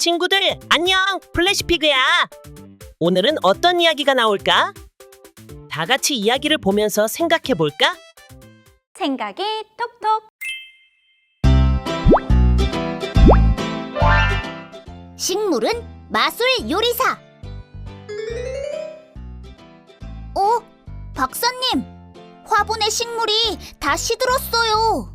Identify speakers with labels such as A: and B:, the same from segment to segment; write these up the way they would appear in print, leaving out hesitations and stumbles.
A: 친구들, 안녕! 플래시피그야! 오늘은 어떤 이야기가 나올까? 다 같이 이야기를 보면서 생각해 볼까?
B: 생각이 톡톡.
C: 식물은 마술 요리사. 박사님, 화분에 식물이 다 시들었어요.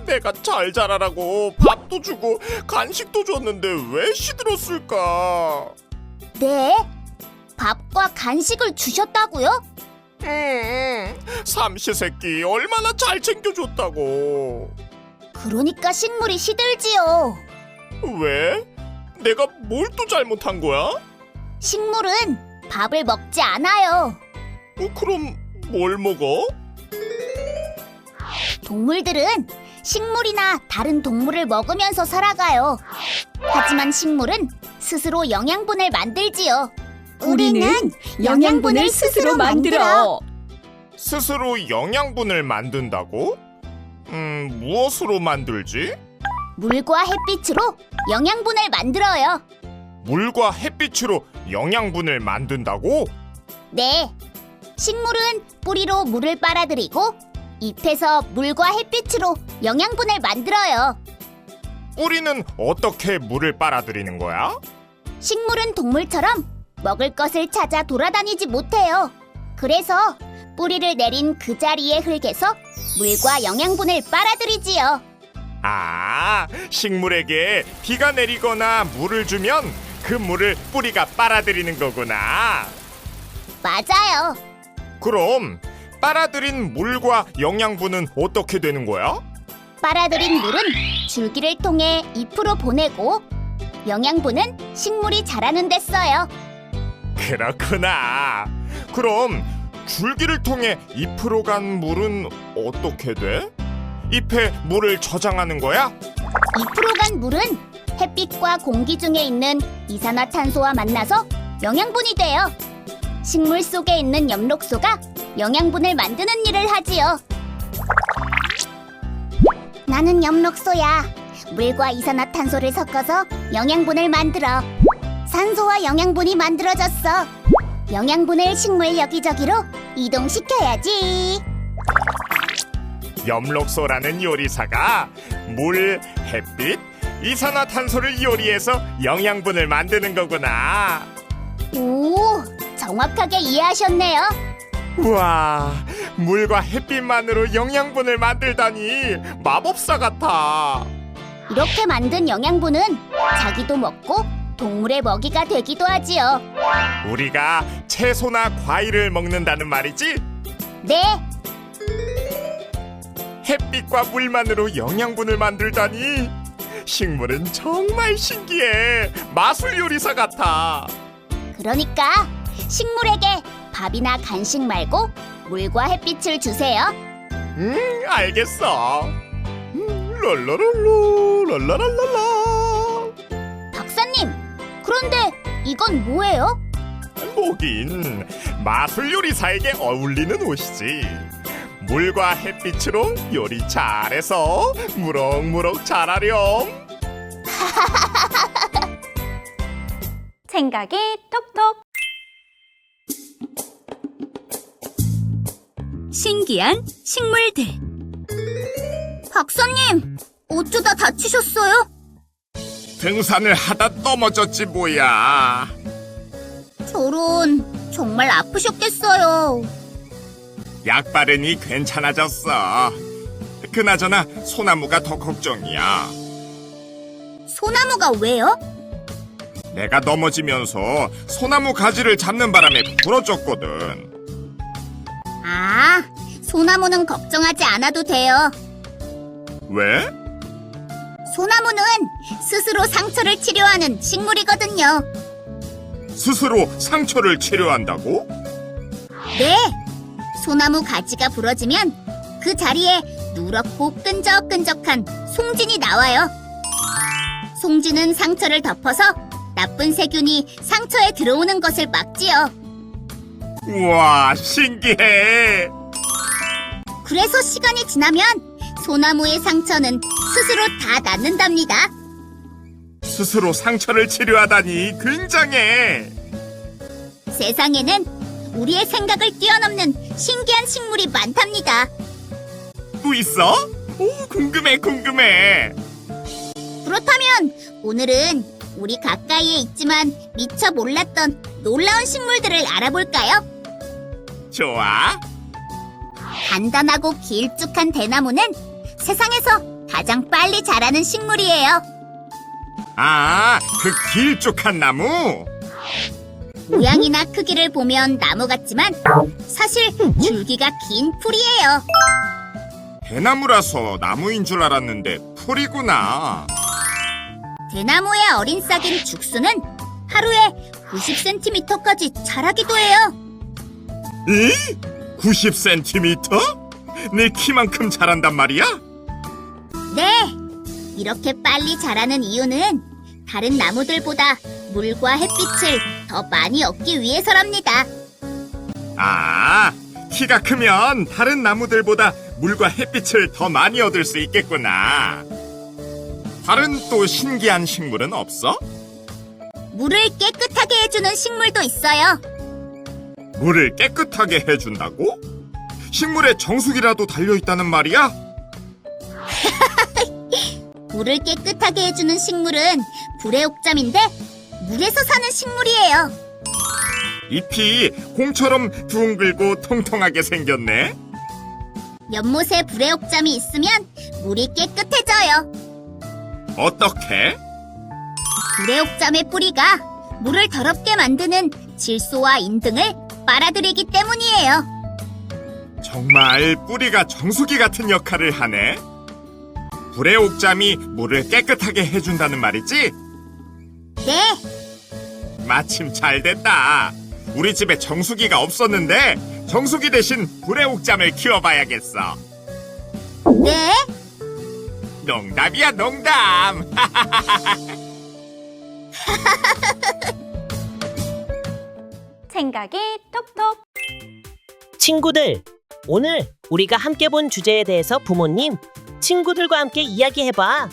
D: 내가 잘 자라라고 밥도 주고 간식도 줬는데 왜 시들었을까?
C: 네? 밥과 간식을 주셨다고요?
D: 삼시세끼 얼마나 잘 챙겨줬다고.
C: 그러니까 식물이 시들지요.
D: 왜? 내가 뭘 또 잘못한 거야?
C: 식물은 밥을 먹지 않아요.
D: 그럼 뭘 먹어?
C: 동물들은 식물이나 다른 동물을 먹으면서 살아가요. 하지만 식물은 스스로 영양분을 만들지요.
B: 우리는 영양분을 스스로 만들어.
D: 스스로 영양분을 만든다고? 무엇으로 만들지?
C: 물과 햇빛으로 영양분을 만들어요.
D: 물과 햇빛으로 영양분을 만든다고?
C: 네, 식물은 뿌리로 물을 빨아들이고 잎에서 물과 햇빛으로 영양분을 만들어요.
D: 뿌리는 어떻게 물을 빨아들이는 거야?
C: 식물은 동물처럼 먹을 것을 찾아 돌아다니지 못해요. 그래서 뿌리를 내린 그 자리의 흙에서 물과 영양분을 빨아들이지요.
D: 아, 식물에게 비가 내리거나 물을 주면 그 물을 뿌리가 빨아들이는 거구나.
C: 맞아요.
D: 그럼 빨아들인 물과 영양분은 어떻게 되는 거야?
C: 빨아들인 물은 줄기를 통해 잎으로 보내고 영양분은 식물이 자라는 데 써요.
D: 그렇구나. 그럼 줄기를 통해 잎으로 간 물은 어떻게 돼? 잎에 물을 저장하는 거야?
C: 잎으로 간 물은 햇빛과 공기 중에 있는 이산화탄소와 만나서 영양분이 돼요. 식물 속에 있는 엽록소가 영양분을 만드는 일을 하지요. 나는 엽록소야. 물과 이산화탄소를 섞어서 영양분을 만들어. 산소와 영양분이 만들어졌어. 영양분을 식물 여기저기로 이동시켜야지.
D: 엽록소라는 요리사가 물, 햇빛, 이산화탄소를 요리해서 영양분을 만드는 거구나.
C: 오, 정확하게 이해하셨네요.
D: 우와, 물과 햇빛만으로 영양분을 만들다니 마법사 같아.
C: 이렇게 만든 영양분은 자기도 먹고 동물의 먹이가 되기도 하지요.
D: 우리가 채소나 과일을 먹는다는 말이지?
C: 네,
D: 햇빛과 물만으로 영양분을 만들다니 식물은 정말 신기해. 마술 요리사 같아.
C: 그러니까 식물에게 밥이나 간식 말고 물과 햇빛을 주세요.
D: 알겠어. 랄라랄라 랄라랄랄라.
C: 박사님, 그런데 이건 뭐예요?
D: 뭐긴 마술 요리사에게 어울리는 옷이지. 물과 햇빛으로 요리 잘해서 무럭무럭 자라렴.
B: 생각이 톡톡. 신기한 식물들.
C: 박사님, 어쩌다 다치셨어요?
D: 등산을 하다 넘어졌지 뭐야.
C: 저런, 정말 아프셨겠어요.
D: 약 바르니 괜찮아졌어. 그나저나 소나무가 더 걱정이야.
C: 소나무가 왜요?
D: 내가 넘어지면서 소나무 가지를 잡는 바람에 부러졌거든.
C: 아, 소나무는 걱정하지 않아도 돼요.
D: 왜?
C: 소나무는 스스로 상처를 치료하는 식물이거든요.
D: 스스로 상처를 치료한다고?
C: 네, 소나무 가지가 부러지면 그 자리에 누렇고 끈적끈적한 송진이 나와요. 송진은 상처를 덮어서 나쁜 세균이 상처에 들어오는 것을 막지요.
D: 우와, 신기해.
C: 그래서 시간이 지나면 소나무의 상처는 스스로 다 낫는답니다.
D: 스스로 상처를 치료하다니 굉장해.
C: 세상에는 우리의 생각을 뛰어넘는 신기한 식물이 많답니다.
D: 또 있어? 오, 궁금해.
C: 그렇다면 오늘은 우리 가까이에 있지만 미처 몰랐던 놀라운 식물들을 알아볼까요?
D: 좋아.
C: 단단하고 길쭉한 대나무는 세상에서 가장 빨리 자라는 식물이에요.
D: 아, 그 길쭉한 나무?
C: 모양이나 크기를 보면 나무 같지만 사실 줄기가 긴 풀이에요.
D: 대나무라서 나무인 줄 알았는데 풀이구나.
C: 대나무의 어린 싹인 죽수는 하루에 90cm까지 자라기도 해요.
D: 에? 90cm? 내 키만큼 자란단 말이야?
C: 네, 이렇게 빨리 자라는 이유는 다른 나무들보다 물과 햇빛을 더 많이 얻기 위해서랍니다.
D: 아, 키가 크면 다른 나무들보다 물과 햇빛을 더 많이 얻을 수 있겠구나. 다른 또 신기한 식물은 없어?
C: 물을 깨끗하게 해주는 식물도 있어요.
D: 물을 깨끗하게 해준다고? 식물에 정수기라도 달려있다는 말이야?
C: 물을 깨끗하게 해주는 식물은 불의 옥잠인데 물에서 사는 식물이에요.
D: 잎이 공처럼 둥글고 통통하게 생겼네.
C: 연못에 불의 옥잠이 있으면 물이 깨끗해져요.
D: 어떻게?
C: 불의 옥잠의 뿌리가 물을 더럽게 만드는 질소와 인 등을 빨아들이기 때문이에요.
D: 정말 뿌리가 정수기 같은 역할을 하네. 불의 옥잠이 물을 깨끗하게 해준다는 말이지?
C: 네,
D: 마침 잘 됐다. 우리 집에 정수기가 없었는데 정수기 대신 불의 옥잠을 키워봐야겠어.
C: 네.
D: 농담이야, 농담.
B: 생각이 톡톡.
A: 친구들, 오늘 우리가 함께 본 주제에 대해서 부모님, 친구들과 함께 이야기해봐.